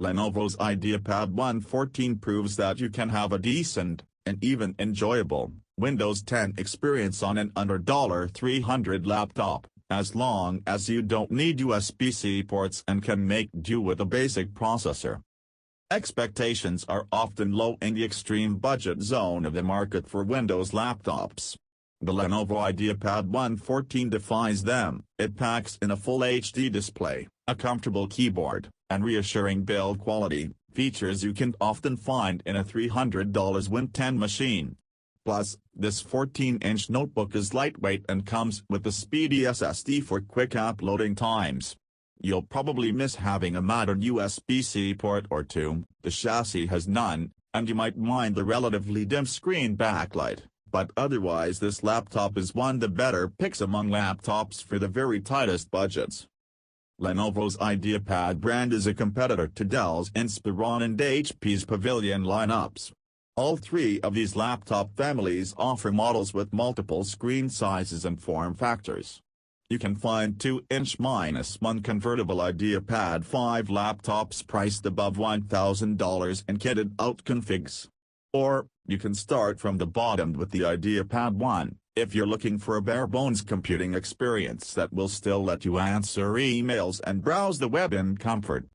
Lenovo's IdeaPad 114 proves that you can have a decent, and even enjoyable, Windows 10 experience on an under $300 laptop, as long as you don't need USB-C ports and can make do with a basic processor. Expectations are often low in the extreme budget zone of the market for Windows laptops. The Lenovo IdeaPad 114 defies them. It packs in a full HD display, a comfortable keyboard, and reassuring build quality, features you can often find in a $300 Win 10 machine. Plus, this 14-inch notebook is lightweight and comes with a speedy SSD for quick uploading times. You'll probably miss having a modern USB-C port or two, the chassis has none, and you might mind the relatively dim screen backlight, but otherwise this laptop is one of the better picks among laptops for the very tightest budgets. Lenovo's IdeaPad brand is a competitor to Dell's Inspiron and HP's Pavilion lineups. All three of these laptop families offer models with multiple screen sizes and form factors. You can find 2-inch-1 convertible IdeaPad 5 laptops priced above $1,000 in kitted-out configs. Or, you can start from the bottom with the IdeaPad 1, if you're looking for a bare-bones computing experience that will still let you answer emails and browse the web in comfort.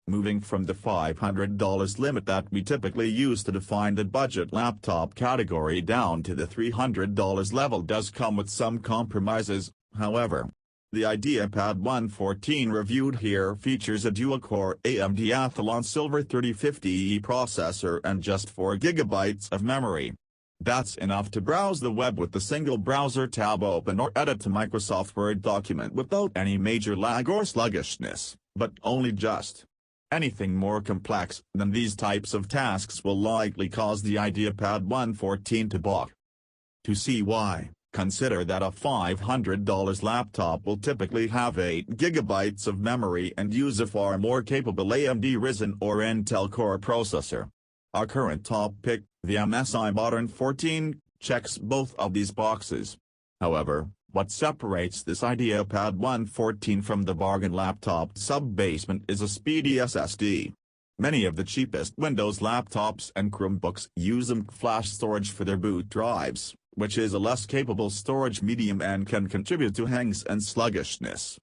Moving from the $500 limit that we typically use to define the budget laptop category down to the $300 level does come with some compromises, however. The IdeaPad 114 reviewed here features a dual-core AMD Athlon Silver 3050E processor and just 4 GB of memory. That's enough to browse the web with a single browser tab open or edit a Microsoft Word document without any major lag or sluggishness, but only just. Anything more complex than these types of tasks will likely cause the IdeaPad 114 to balk. To see why, consider that a $500 laptop will typically have 8 GB of memory and use a far more capable AMD Ryzen or Intel Core processor. Our current top pick, the MSI Modern 14, checks both of these boxes. However, what separates this IdeaPad 114 from the bargain laptop sub-basement is a speedy SSD. Many of the cheapest Windows laptops and Chromebooks use flash storage for their boot drives, which is a less capable storage medium and can contribute to hangs and sluggishness.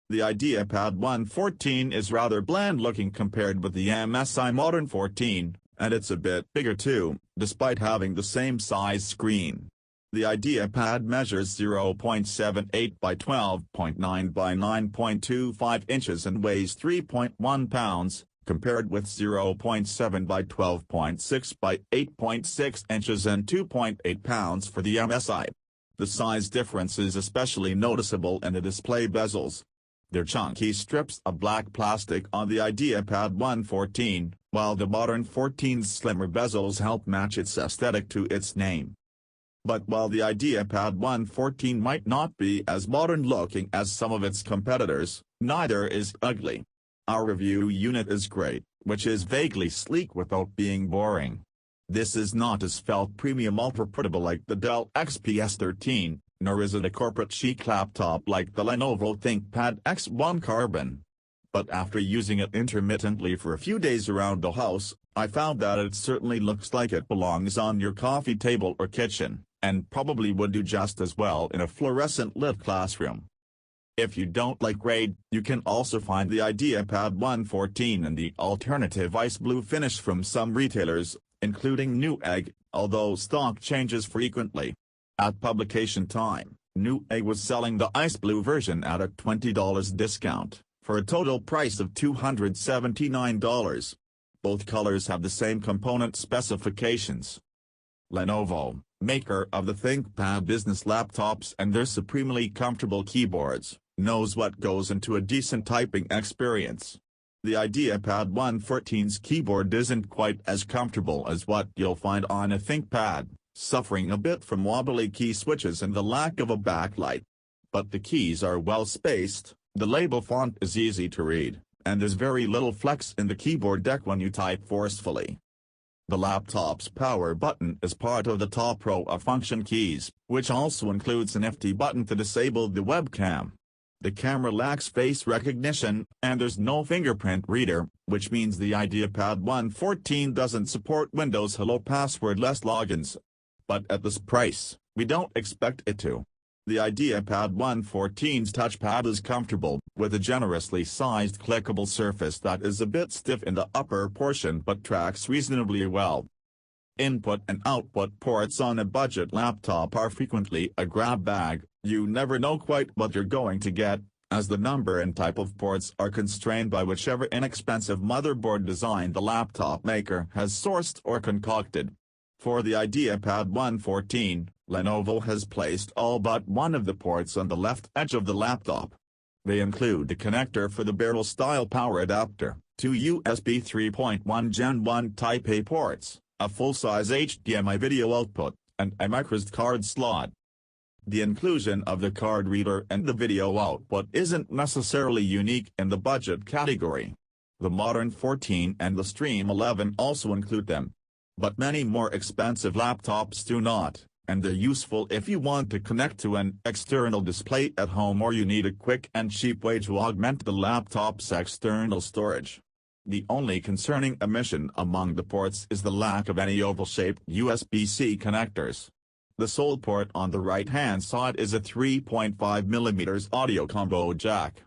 The IdeaPad 114 is rather bland-looking compared with the MSI Modern 14, and it's a bit bigger too, despite having the same size screen. The IdeaPad measures 0.78 by 12.9 by 9.25 inches and weighs 3.1 pounds, compared with 0.7 by 12.6 by 8.6 inches and 2.8 pounds for the MSI. The size difference is especially noticeable in the display bezels. They're chunky strips of black plastic on the IdeaPad 114, while the Modern 14's slimmer bezels help match its aesthetic to its name. But while the IdeaPad 114 might not be as modern-looking as some of its competitors, neither is ugly. Our review unit is great, which is vaguely sleek without being boring. This is not a svelte premium ultra-portable like the Dell XPS 13, nor is it a corporate chic laptop like the Lenovo ThinkPad X1 Carbon. But after using it intermittently for a few days around the house, I found that it certainly looks like it belongs on your coffee table or kitchen, and probably would do just as well in a fluorescent-lit classroom. If you don't like gray, you can also find the IdeaPad 114 in the alternative ice blue finish from some retailers, including Newegg, although stock changes frequently. At publication time, Newegg was selling the ice blue version at a $20 discount, for a total price of $279. Both colors have the same component specifications. Lenovo, maker of the ThinkPad business laptops and their supremely comfortable keyboards, knows what goes into a decent typing experience. The IdeaPad 114's keyboard isn't quite as comfortable as what you'll find on a ThinkPad, suffering a bit from wobbly key switches and the lack of a backlight. But the keys are well spaced, the label font is easy to read, and there's very little flex in the keyboard deck when you type forcefully. The laptop's power button is part of the top row of function keys, which also includes an FT button to disable the webcam. The camera lacks face recognition, and there's no fingerprint reader, which means the IdeaPad 114 doesn't support Windows Hello passwordless logins. But at this price, we don't expect it to. The IdeaPad 114's touchpad is comfortable, with a generously sized clickable surface that is a bit stiff in the upper portion but tracks reasonably well. Input and output ports on a budget laptop are frequently a grab bag. You never know quite what you're going to get, as the number and type of ports are constrained by whichever inexpensive motherboard design the laptop maker has sourced or concocted. For the IdeaPad 114, Lenovo has placed all but one of the ports on the left edge of the laptop. They include a connector for the barrel-style power adapter, two USB 3.1 Gen 1 Type-A ports, a full-size HDMI video output, and a microSD card slot. The inclusion of the card reader and the video output isn't necessarily unique in the budget category. The modern 14 and the Stream 11 also include them. But many more expensive laptops do not, and they're useful if you want to connect to an external display at home or you need a quick and cheap way to augment the laptop's external storage. The only concerning omission among the ports is the lack of any oval-shaped USB-C connectors. The sole port on the right-hand side is a 3.5mm audio combo jack.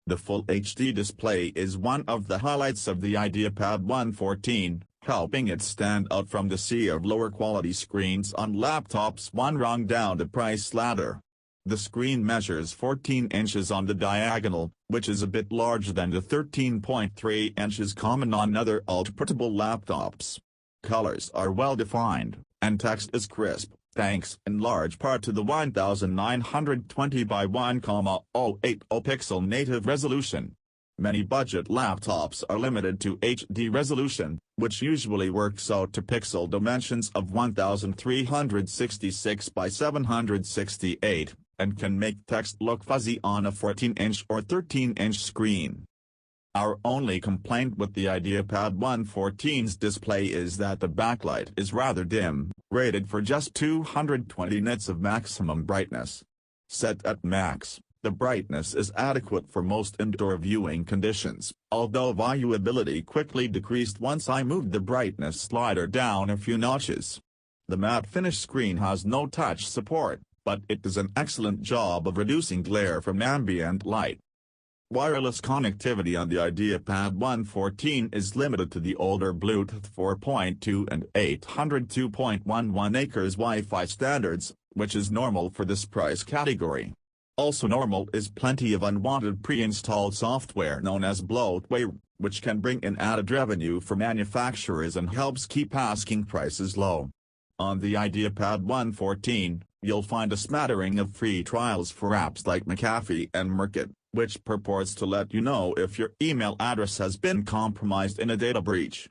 The Full HD display is one of the highlights of the IdeaPad 114, helping it stand out from the sea of lower-quality screens on laptops one rung down the price ladder. The screen measures 14 inches on the diagonal, which is a bit larger than the 13.3 inches common on other ultra-portable laptops. Colors are well-defined, and text is crisp, thanks in large part to the 1920 by 1080 pixel native resolution. Many budget laptops are limited to HD resolution, which usually works out to pixel dimensions of 1366 by 768, and can make text look fuzzy on a 14-inch or 13-inch screen. Our only complaint with the IdeaPad 114's display is that the backlight is rather dim, rated for just 220 nits of maximum brightness. Set at max, the brightness is adequate for most indoor viewing conditions, although viewability quickly decreased once I moved the brightness slider down a few notches. The matte finish screen has no touch support, but it does an excellent job of reducing glare from ambient light. Wireless connectivity on the IdeaPad 114 is limited to the older Bluetooth 4.2 and 802.11 acres Wi-Fi standards, which is normal for this price category. Also normal is plenty of unwanted pre-installed software known as bloatware, which can bring in added revenue for manufacturers and helps keep asking prices low. On the IdeaPad 114, you'll find a smattering of free trials for apps like McAfee and Merkit, which purports to let you know if your email address has been compromised in a data breach.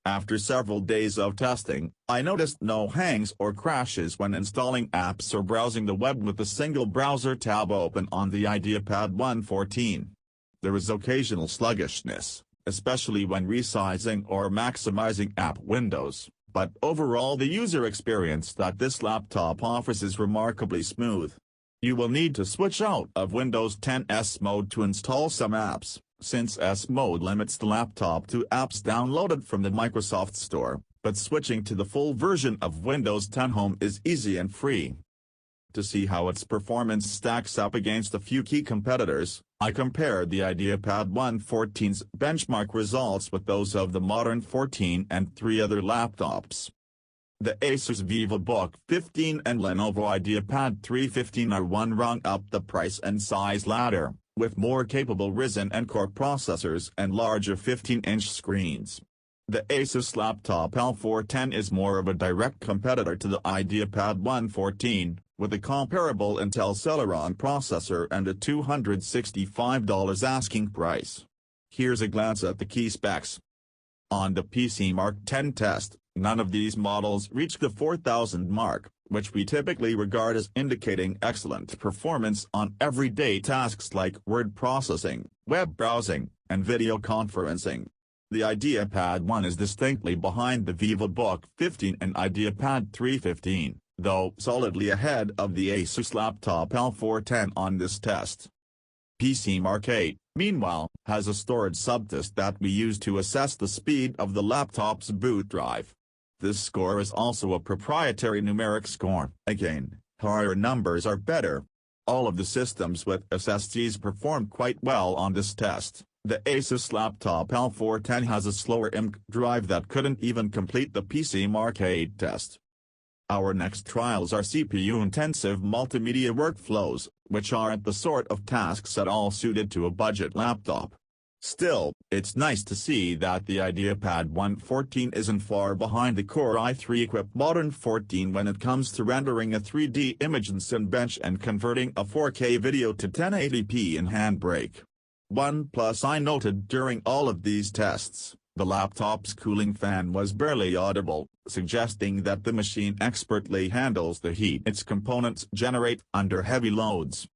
After several days of testing, I noticed no hangs or crashes when installing apps or browsing the web with a single browser tab open on the IdeaPad 114. There is occasional sluggishness, especially when resizing or maximizing app windows, but overall the user experience that this laptop offers is remarkably smooth. You will need to switch out of Windows 10 S mode to install some apps, since S mode limits the laptop to apps downloaded from the Microsoft Store, but switching to the full version of Windows 10 Home is easy and free. To see how its performance stacks up against a few key competitors, I compared the IdeaPad 114's benchmark results with those of the modern 14 and 3 other laptops. The Asus VivoBook 15 and Lenovo IdeaPad 315 are one rung up the price and size ladder, with more capable Ryzen and Core processors and larger 15-inch screens. The Asus laptop L410 is more of a direct competitor to the IdeaPad 114, with a comparable Intel Celeron processor and a $265 asking price. Here's a glance at the key specs. On the PC Mark 10 test, none of these models reach the 4000 mark, which we typically regard as indicating excellent performance on everyday tasks like word processing, web browsing, and video conferencing. The IdeaPad 1 is distinctly behind the VivoBook 15 and IdeaPad 315, though solidly ahead of the Asus laptop L410 on this test. PC Mark 8, meanwhile, has a storage subtest that we use to assess the speed of the laptop's boot drive. This score is also a proprietary numeric score. Again, higher numbers are better. All of the systems with SSDs performed quite well on this test. The Asus laptop L410 has a slower IMC drive that couldn't even complete the PC Mark 8 test. Our next trials are CPU-intensive multimedia workflows, which aren't the sort of tasks at all suited to a budget laptop. Still, it's nice to see that the IdeaPad 114 isn't far behind the Core i3-equipped Modern 14 when it comes to rendering a 3D image in Cinebench and converting a 4K video to 1080p in Handbrake. One plus I noted during all of these tests, the laptop's cooling fan was barely audible, suggesting that the machine expertly handles the heat its components generate under heavy loads.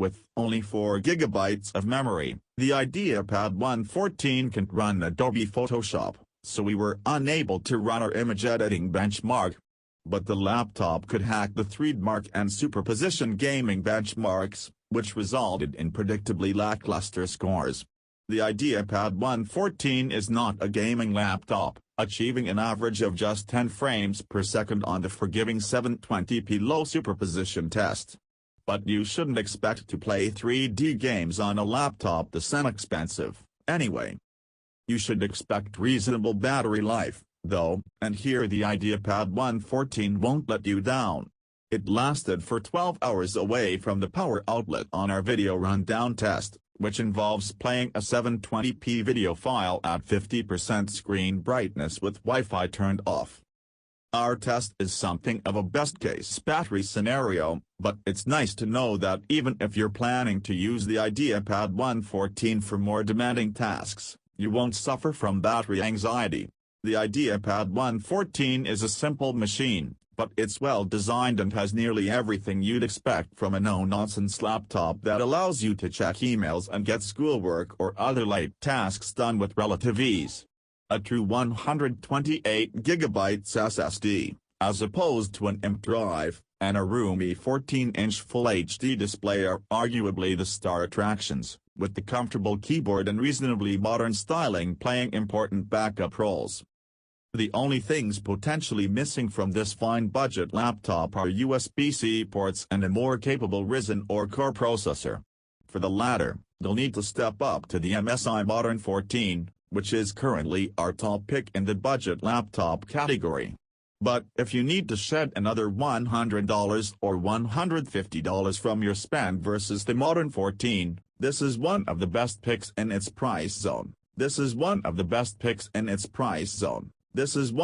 With only 4 GB of memory, the IdeaPad 114 can't run Adobe Photoshop, so we were unable to run our image editing benchmark. But the laptop could hack the 3D Mark and superposition gaming benchmarks, which resulted in predictably lackluster scores. The IdeaPad 114 is not a gaming laptop, achieving an average of just 10 frames per second on the forgiving 720p low superposition test. But you shouldn't expect to play 3D games on a laptop this inexpensive, anyway. You should expect reasonable battery life, though, and here the IdeaPad 114 won't let you down. It lasted for 12 hours away from the power outlet on our video rundown test, which involves playing a 720p video file at 50% screen brightness with Wi-Fi turned off. Our test is something of a best-case battery scenario, but it's nice to know that even if you're planning to use the IdeaPad 114 for more demanding tasks, you won't suffer from battery anxiety. The IdeaPad 114 is a simple machine, but it's well designed and has nearly everything you'd expect from a no-nonsense laptop that allows you to check emails and get schoolwork or other light tasks done with relative ease. A true 128GB SSD, as opposed to an IMC drive, and a roomy 14-inch Full HD display are arguably the star attractions, with the comfortable keyboard and reasonably modern styling playing important backup roles. The only things potentially missing from this fine budget laptop are USB-C ports and a more capable Ryzen or Core processor. For the latter, they'll need to step up to the MSI Modern 14, which is currently our top pick in the budget laptop category. But if you need to shed another $100 or $150 from your spend versus the Modern 14, this is one of the best picks in its price zone. This is one